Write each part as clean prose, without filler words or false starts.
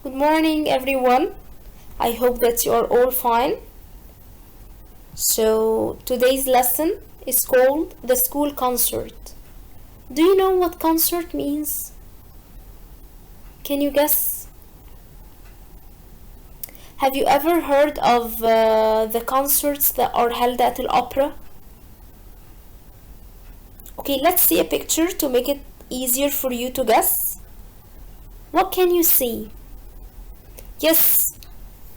Good morning, everyone. I hope that you are all fine. So, today's lesson is called the school concert. Do you know what concert means? Can you guess? Have you ever heard of the concerts that are held at the opera? Okay, let's see a picture to make it easier for you to guess. What can you see? Yes,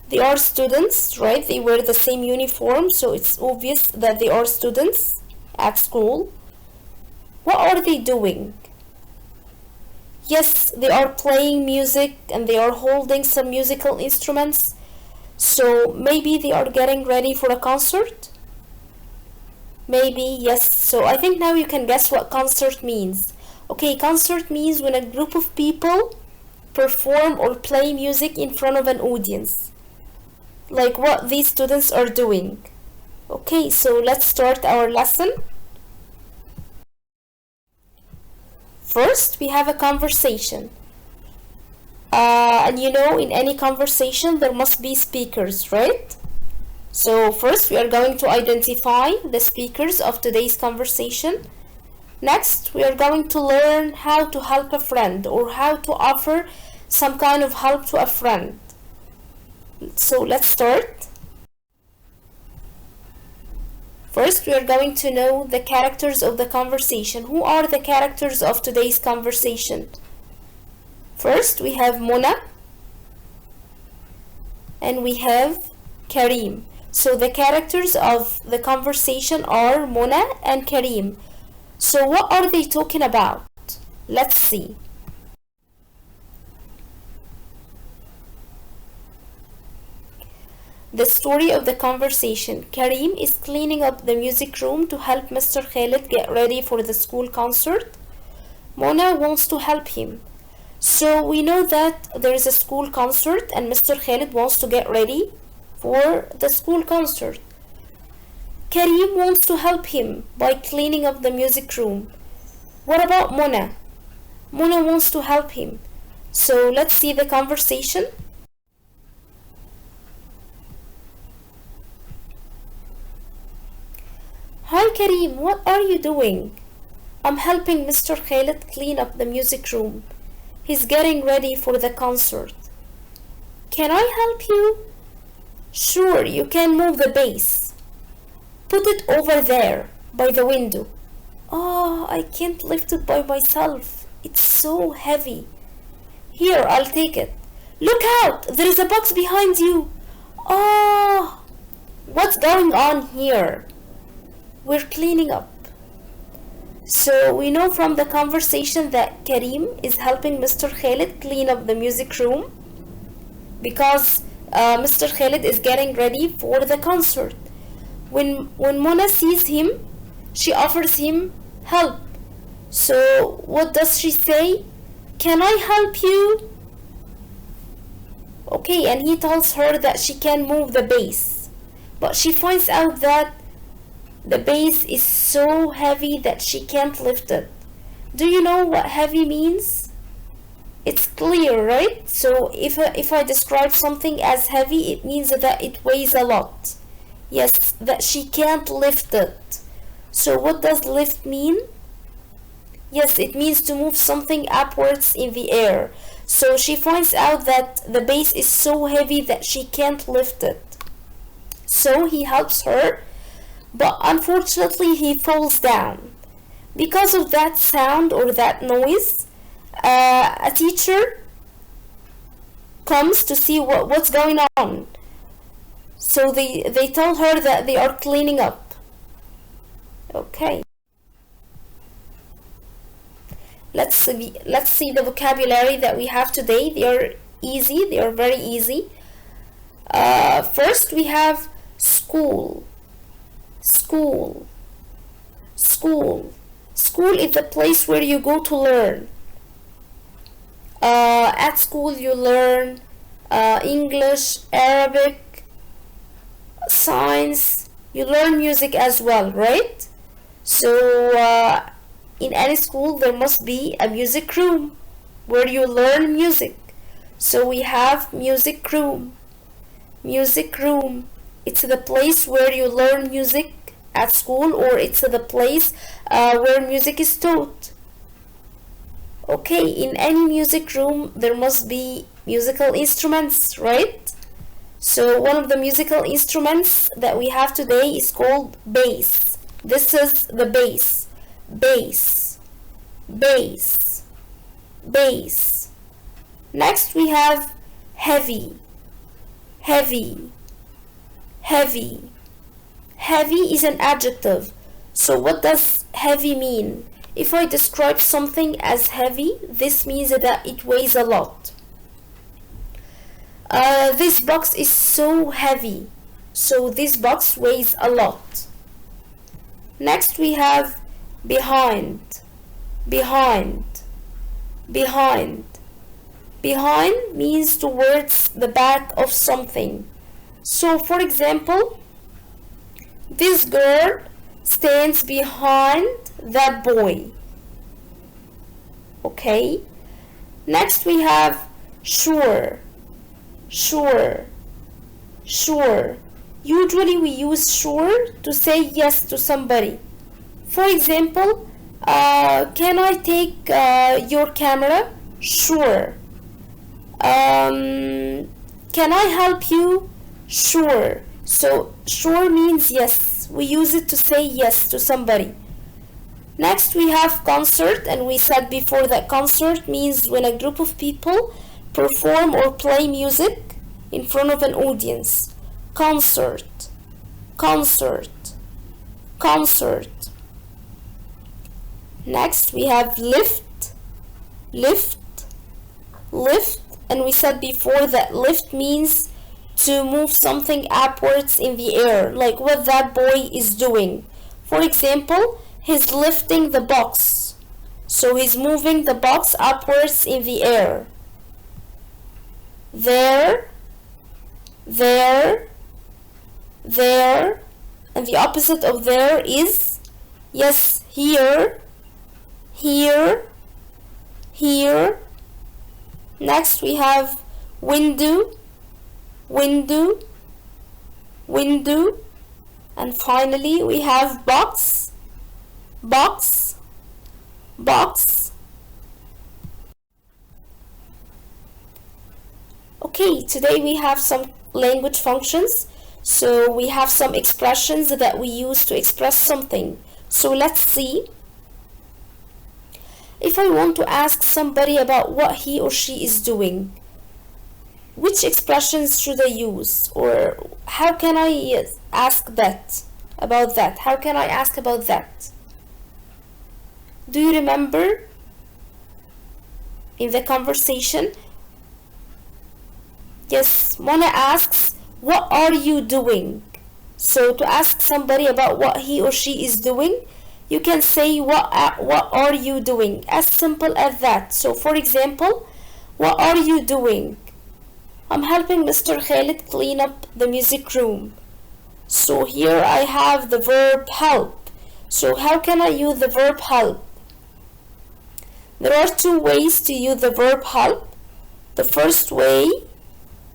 they are students, right? They wear the same uniform, so it's obvious that they are students at school. What are they doing? Yes, they are playing music and they are holding some musical instruments. So maybe they are getting ready for a concert? Maybe, yes. So I think now you can guess what concert means. Okay, concert means when a group of people perform or play music in front of an audience, like what these students are doing. Okay, so let's start our lesson. First, we have a conversation. And you know, in any conversation there must be speakers, right? So first we are going to identify the speakers of today's conversation. Next, we are going to learn how to help a friend or how to offer some kind of help to a friend. So let's start. First, we are going to know the characters of the conversation. Who are the characters of today's conversation? First, we have Mona and we have Kareem. So the characters of the conversation are Mona and Kareem. So what are they talking about? Let's see. The story of the conversation. Kareem is cleaning up the music room to help Mr. Khaled get ready for the school concert. Mona wants to help him. So we know that there is a school concert and Mr. Khaled wants to get ready for the school concert. Kareem wants to help him by cleaning up the music room. What about Mona? Mona wants to help him. So let's see the conversation. Hi Kareem, what are you doing? I'm helping Mr. Khaled clean up the music room. He's getting ready for the concert. Can I help you? Sure, you can move the bass. Put it over there, by the window. Oh, I can't lift it by myself. It's so heavy. Here, I'll take it. Look out! There is a box behind you. Oh, what's going on here? We're cleaning up. So we know from the conversation that Kareem is helping Mr. Khaled clean up the music room because Mr. Khaled is getting ready for the concert. When Mona sees him, she offers him help. So what does she say? Can I help you? Okay, and he tells her that she can move the bass, but she finds out that the bass is so heavy that she can't lift it. Do you know what heavy means? It's clear, right? So if I describe something as heavy, it means that it weighs a lot. Yes, that she can't lift it. So what does lift mean? Yes, it means to move something upwards in the air. So she finds out that the bass is so heavy that she can't lift it. So he helps her, but unfortunately he falls down. Because of that sound or that noise, a teacher comes to see what's going on. So they tell her that they are cleaning up. Okay. Let's see the vocabulary that we have today. They are easy. They are very easy. First we have school. School. School. School is the place where you go to learn. At school you learn English, Arabic, science. You learn music as well, right? So in any school there must be a music room where you learn music. So we have music room. Music room. It's the place where you learn music at school, or it's the place where music is taught. Okay, in any music room there must be musical instruments, right? So one of the musical instruments that we have today is called bass. This is the bass. Bass. Bass. Bass. Next we have heavy. Heavy. Heavy. Heavy is an adjective. So what does heavy mean? If I describe something as heavy, this means that it weighs a lot. This box is so heavy. So this box weighs a lot. Next we have behind. Behind. Behind. Behind means towards the back of something. So for example, this girl stands behind that boy. Okay. Next we have sure. Sure. Sure. Usually we use sure to say yes to somebody. For example, can I take your camera? Sure. Can I help you? Sure. So sure means yes. We use it to say yes to somebody. Next we have concert, and we said before that concert means when a group of people perform or play music in front of an audience. Concert. Concert. Concert. Next we have lift. Lift. Lift, and we said before that lift means to move something upwards in the air, like what that boy is doing. For example, he's lifting the box. So he's moving the box upwards in the air. There, there, there, and the opposite of there is, yes, here, here, here. Next we have window, window, window, and finally we have box, box, box. Okay, today we have some language functions. So we have some expressions that we use to express something. So let's see. If I want to ask somebody about what he or she is doing, which expressions should I use? Or how can I ask that about that? How can I ask about that? Do you remember in the conversation? Yes, Mona asks, what are you doing? So to ask somebody about what he or she is doing, you can say what are you doing? As simple as that. So for example, what are you doing? I'm helping Mr. Khaled clean up the music room. So here I have the verb help. So how can I use the verb help? There are two ways to use the verb help. The first way,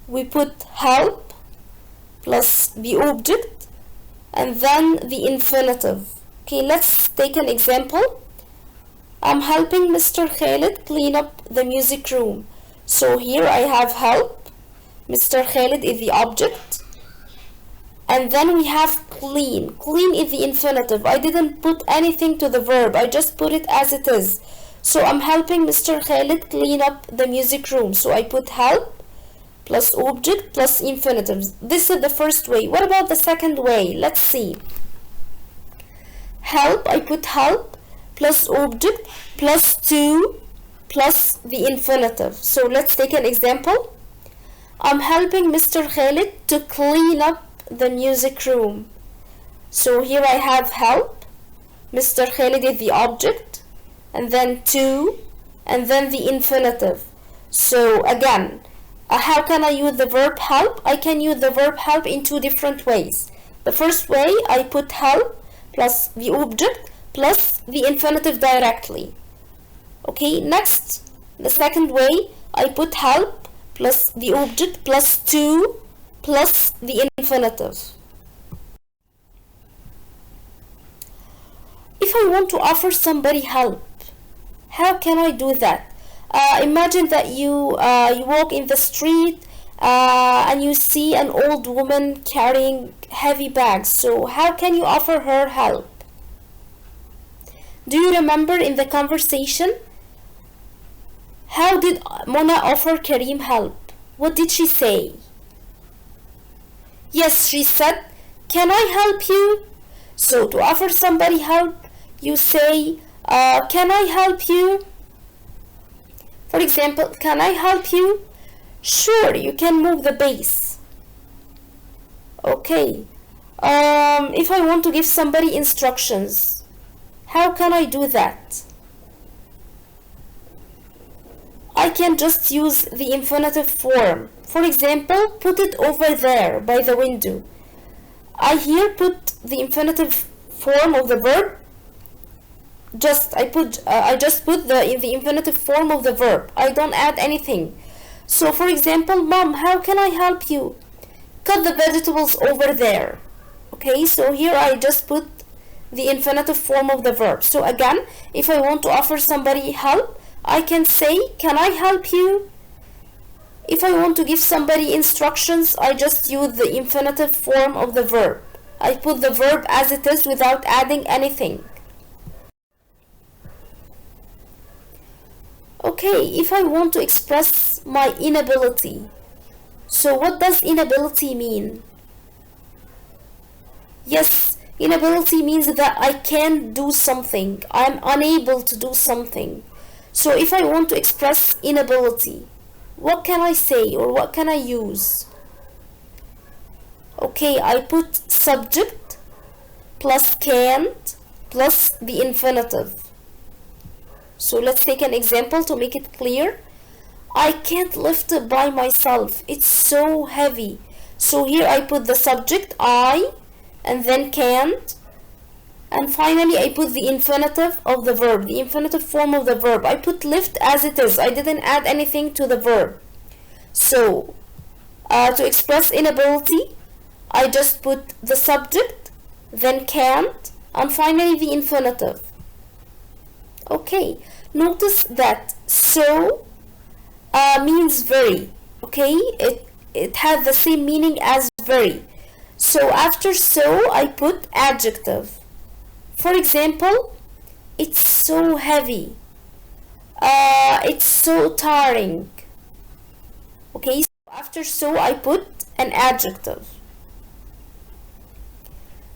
we put help plus the object and then the infinitive. Okay, let's take an example. I'm helping Mr. Khaled clean up the music room. So here I have help. Mr. Khaled is the object. And then we have clean. Clean is the infinitive. I didn't put anything to the verb. I just put it as it is. So I'm helping Mr. Khaled clean up the music room. So I put help plus object plus infinitive. This is the first way. What about the second way? Let's see. Help, I put help plus object plus to plus the infinitive. So let's take an example. I'm helping Mr. Khaled to clean up the music room. So here I have help, Mr. Khaled is the object, and then to, and then the infinitive. So again, how can I use the verb help? I can use the verb help in two different ways. The first way, I put help plus the object plus the infinitive directly. Okay, next, the second way, I put help plus the object plus to plus the infinitive. If I want to offer somebody help, how can I do that? Imagine that you walk in the street and you see an old woman carrying heavy bags. So how can you offer her help? Do you remember in the conversation? How did Mona offer Kareem help? What did she say? Yes, she said, can I help you? So to offer somebody help, you say, can I help you? For example, can I help you? Sure, you can move the base. Okay. If I want to give somebody instructions, how can I do that? I can just use the infinitive form. For example, put it over there by the window. I here put the infinitive form of the verb. I just put the infinitive form of the verb. I don't add anything. So for example, Mom, how can I help you? Cut the vegetables over there. Okay, so here I just put the infinitive form of the verb. So again, if I want to offer somebody help, I can say, can I help you? If I want to give somebody instructions, I just use the infinitive form of the verb. I put the verb as it is without adding anything. Okay, if I want to express my inability, so what does inability mean? Yes, inability means that I can't do something. I'm unable to do something. So if I want to express inability, what can I say or what can I use? Okay, I put subject plus can't plus the infinitive. So let's take an example to make it clear. I can't lift it by myself. It's so heavy. So here I put the subject I and then can't. And finally I put the infinitive of the verb, the infinitive form of the verb. I put lift as it is. I didn't add anything to the verb. So to express inability, I just put the subject, then can't, and finally the infinitive. Okay, notice that so means very. Okay, it has the same meaning as very. So after so I put adjective. For example, it's so heavy. It's so tiring. Okay, so after so I put an adjective.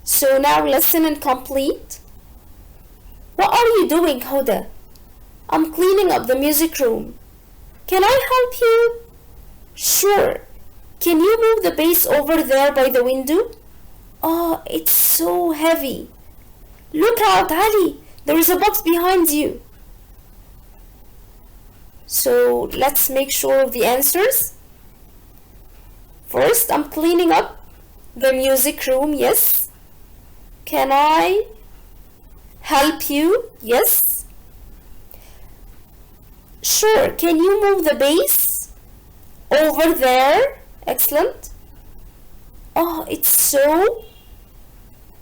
So now lesson incomplete. What are you doing, Huda? I'm cleaning up the music room. Can I help you? Sure. Can you move the bass over there by the window? Oh, it's so heavy. Look out, Ali. There is a box behind you. So let's make sure of the answers. First, I'm cleaning up the music room. Yes. Can I help you? Yes. Sure. Can you move the bass over there? Excellent. Oh, it's so.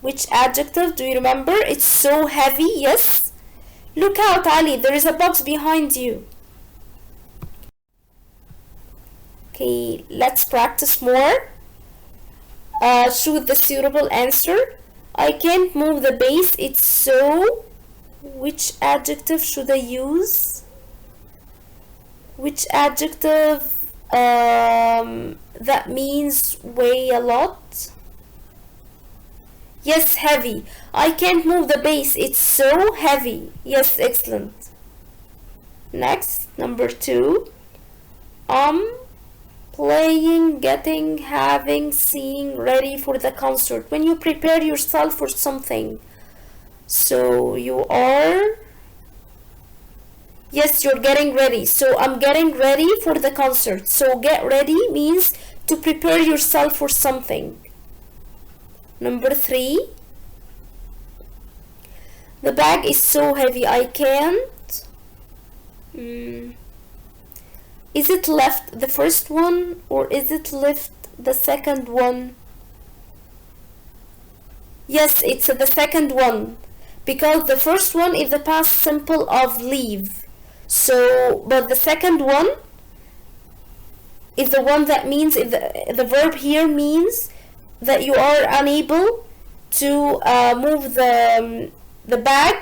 Which adjective do you remember? It's so heavy. Yes. Look out, Ali. There is a box behind you. Okay, let's practice more. Choose the suitable answer. I can't move the base. It's so. Which adjective should I use? Which adjective that means weigh a lot? Yes, heavy. I can't move the base. It's so heavy. Yes, excellent. Next, number 2. Playing, getting, having, seeing, ready for the concert. When you prepare yourself for something. So you are. Yes, you're getting ready. So I'm getting ready for the concert. So get ready means to prepare yourself for something. Number 3. The bag is so heavy. I can't. Is it left the first one or is it left the second one? Yes, it's the second one, because the first one is the past simple of leave. So, but the second one is the one that means, the verb here means that you are unable to move the bag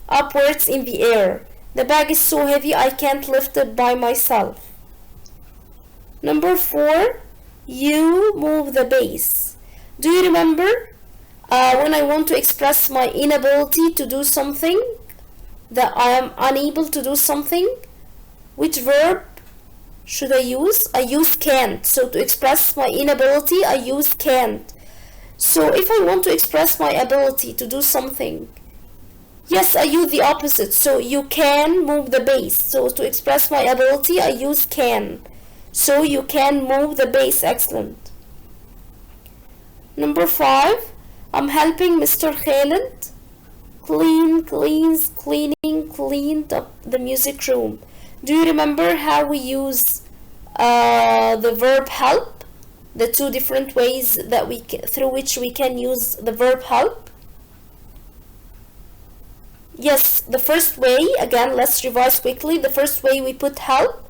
upwards in the air. The bag is so heavy I can't lift it by myself. Number 4, you move the base. Do you remember when I want to express my inability to do something, that I am unable to do something, which verb should I use? I use can't. So to express my inability, I use can't. So if I want to express my ability to do something, yes, I use the opposite. So you can move the base. So to express my ability, I use can. So you can move the base. Excellent. Number 5, I'm helping Mr. Khaled cleaned up the music room. Do you remember how we use the verb help? The two different ways that through which we can use the verb help? Yes, the first way, again, let's revise quickly. The first way we put help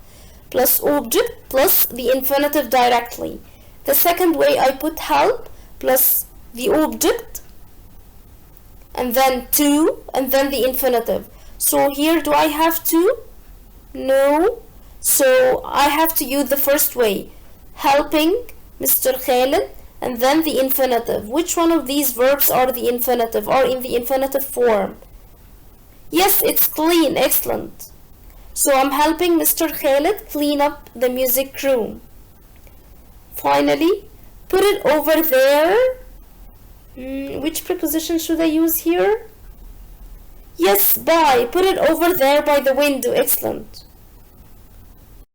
plus object plus the infinitive directly. The second way I put help plus the object and then to and then the infinitive. So here do I have to? No. So I have to use the first way, helping Mr. Khaled, and then the infinitive. Which one of these verbs are the infinitive or in the infinitive form? Yes, it's clean. Excellent. So I'm helping Mr. Khaled clean up the music room. Finally, put it over there. Which preposition should I use here? Yes, by. Put it over there by the window. Excellent.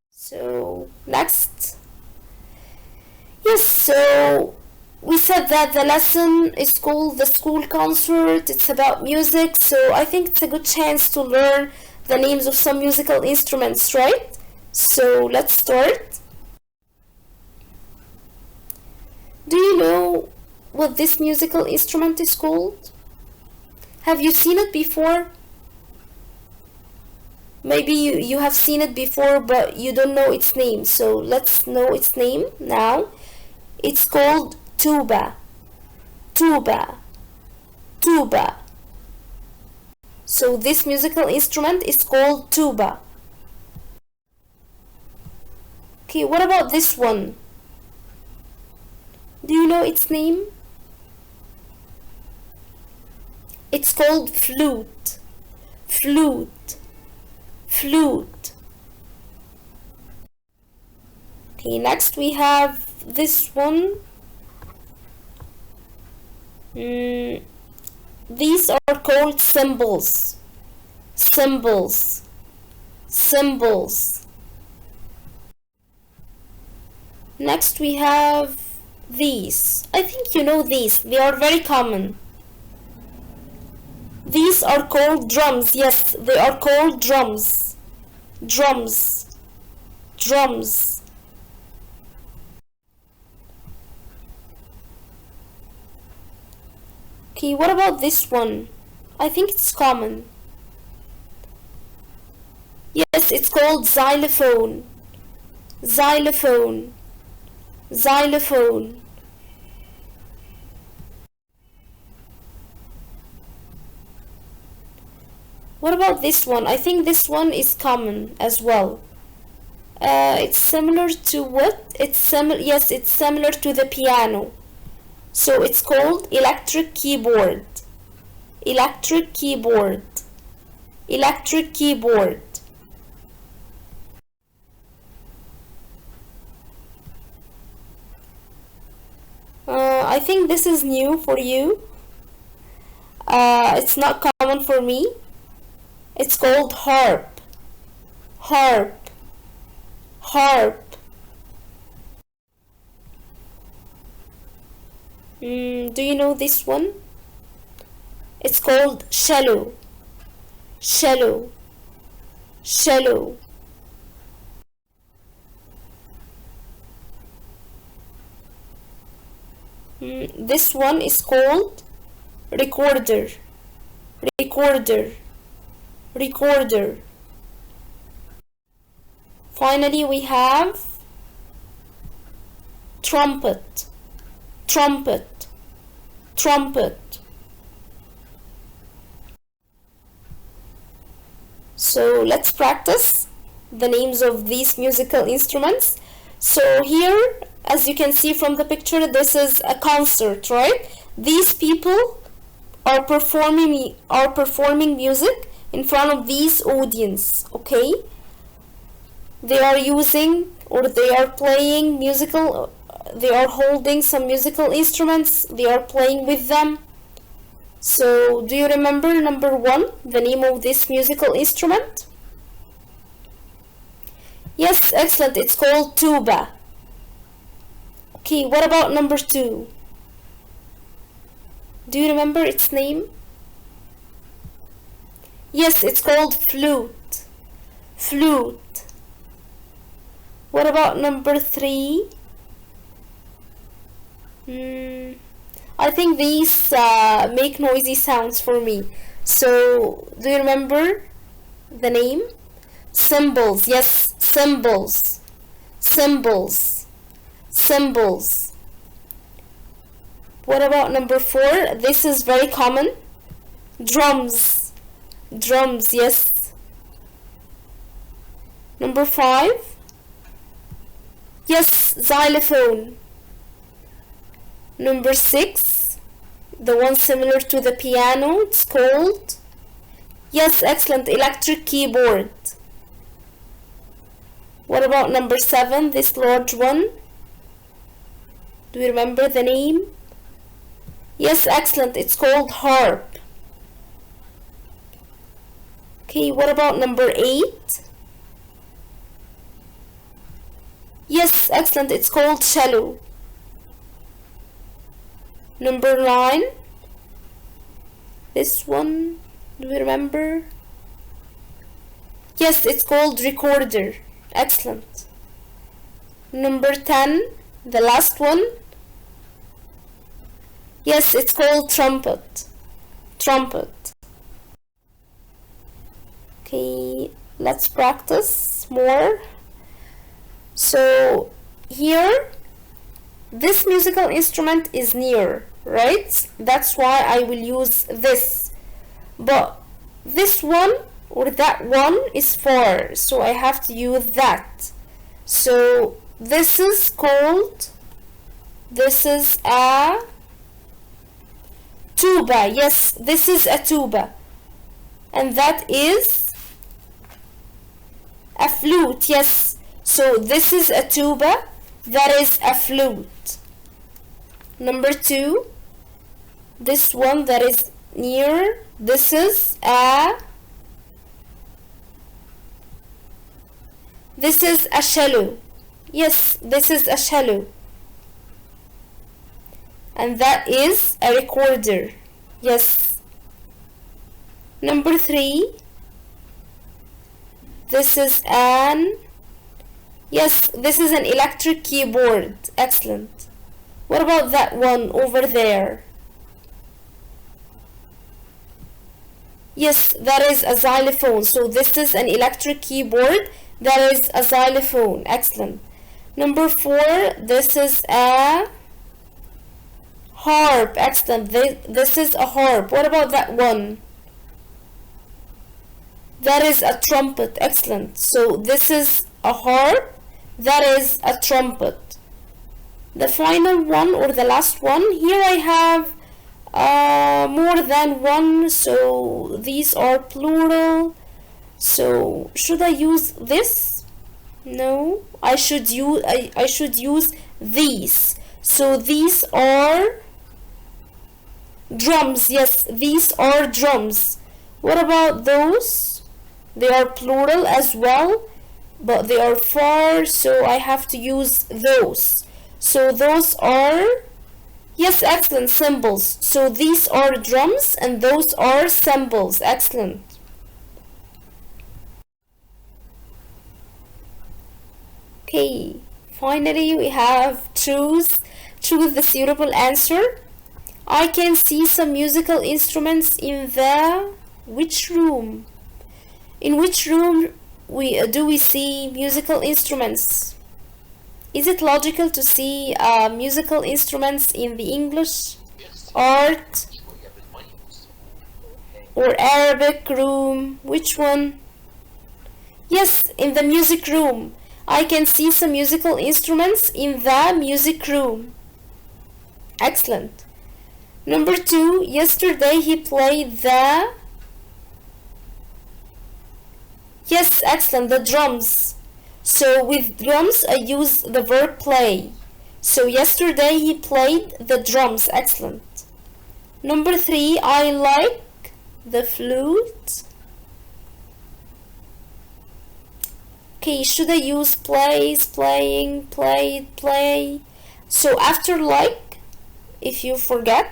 So, next. Yes, so we said that the lesson is called the school concert. It's about music, so I think it's a good chance to learn the names of some musical instruments, right? So, let's start. Do you know what this musical instrument is called? Have you seen it before? Maybe you have seen it before, but you don't know its name. So let's know its name now. It's called tuba. Tuba. Tuba. So this musical instrument is called tuba. Okay, what about this one? Do you know its name? It's called flute. Flute. Flute. Okay, next we have this one. These are called cymbals. Cymbals. Cymbals. Next we have these. I think you know these. They are very common. These are called drums. Yes, they are called drums. Drums. Drums. Okay, what about this one? I think it's common. Yes, it's called xylophone. Xylophone. Xylophone. What about this one? I think this one is common as well. It's similar to what? Yes, it's similar to the piano. So it's called electric keyboard. Electric keyboard. Electric keyboard. I think this is new for you. It's not common for me. It's called harp. Harp. Harp. Do you know this one? It's called cello. Cello. Cello. This one is called recorder, recorder, recorder. Finally, we have trumpet, trumpet, trumpet. So let's practice the names of these musical instruments. So here, as you can see from the picture, this is a concert, right? These people are performing music in front of these audience, okay? They are using, or they are playing musical, they are holding some musical instruments, they are playing with them. So do you remember number 1, the name of this musical instrument? Yes, excellent, it's called tuba. Okay, what about number 2? Do you remember its name? Yes, it's called flute, flute. What about number 3? I think these make noisy sounds for me. So, do you remember the name? Cymbals, yes, cymbals, cymbals, cymbals. What about number 4? This is very common. Drums, drums, yes. Number 5? Yes, xylophone. Number 6, the one similar to the piano, it's called, yes, excellent, electric keyboard. What about number 7, this large one? Do you remember the name? Yes, excellent, it's called harp. Okay, what about number 8? Yes, excellent, it's called cello. Number 9, this one, do you remember? Yes, it's called recorder. Excellent. Number 10, the last one. Yes, it's called trumpet. Trumpet. Okay, let's practice more. So here, this musical instrument is near, right? That's why I will use this. But this one or that one is far, so I have to use that. So this is called, this is a tuba. Yes, this is a tuba. And that is a flute. Yes, so this is a tuba, that is a flute. Number 2, this one that is near, this is a cello. Yes, this is a cello. And that is a recorder. Yes. Number 3, this is an, yes, this is an electric keyboard. Excellent. What about that one over there? Yes, that is a xylophone. So this is an electric keyboard. That is a xylophone. Excellent. Number 4, this is a harp. Excellent. This is a harp. What about that one? That is a trumpet. Excellent. So this is a harp. That is a trumpet. The final one or the last one, here I have more than one, so these are plural. So should I use this? No, I should use these. So these are drums. Yes, these are drums. What about those? They are plural as well, but they are far, so I have to use those. So those are, yes, excellent, cymbals. So these are drums and those are cymbals. Excellent. Okay, finally we have choose Choose the suitable answer. I can see some musical instruments in the which room? In which room do we see musical instruments? Is it logical to see musical instruments in the English, art, or Arabic room? Which one? Yes, in the music room. I can see some musical instruments in the music room. Excellent. Number 2, yesterday he played the... Yes, excellent, the drums. So with drums I use the verb play. So yesterday he played the drums. Excellent. Number 3, I like the flute. Okay, should I use plays, playing, played, play? So after like, if you forgot,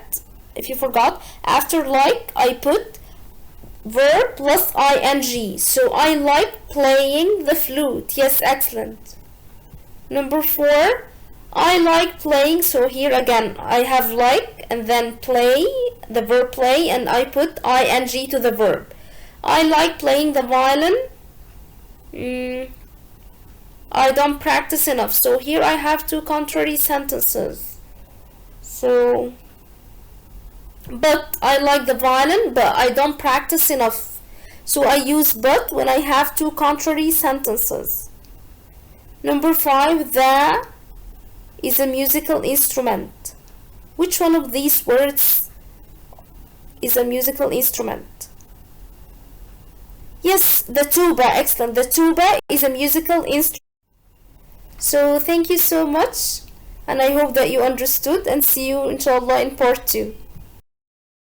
after like I put verb plus ing. So I like playing the flute. Yes, excellent. Number 4, I like playing. So here again I have like and then play, the verb play, and I put ing to the verb. I like playing the violin. I don't practice enough. So here I have two contrary sentences. So, but I like the violin, but I don't practice enough. So I use but when I have two contrary sentences. Number 5, the is a musical instrument. Which one of these words is a musical instrument? Yes, the tuba. Excellent. The tuba is a musical instrument. So thank you so much, and I hope that you understood, and see you inshallah in part 2.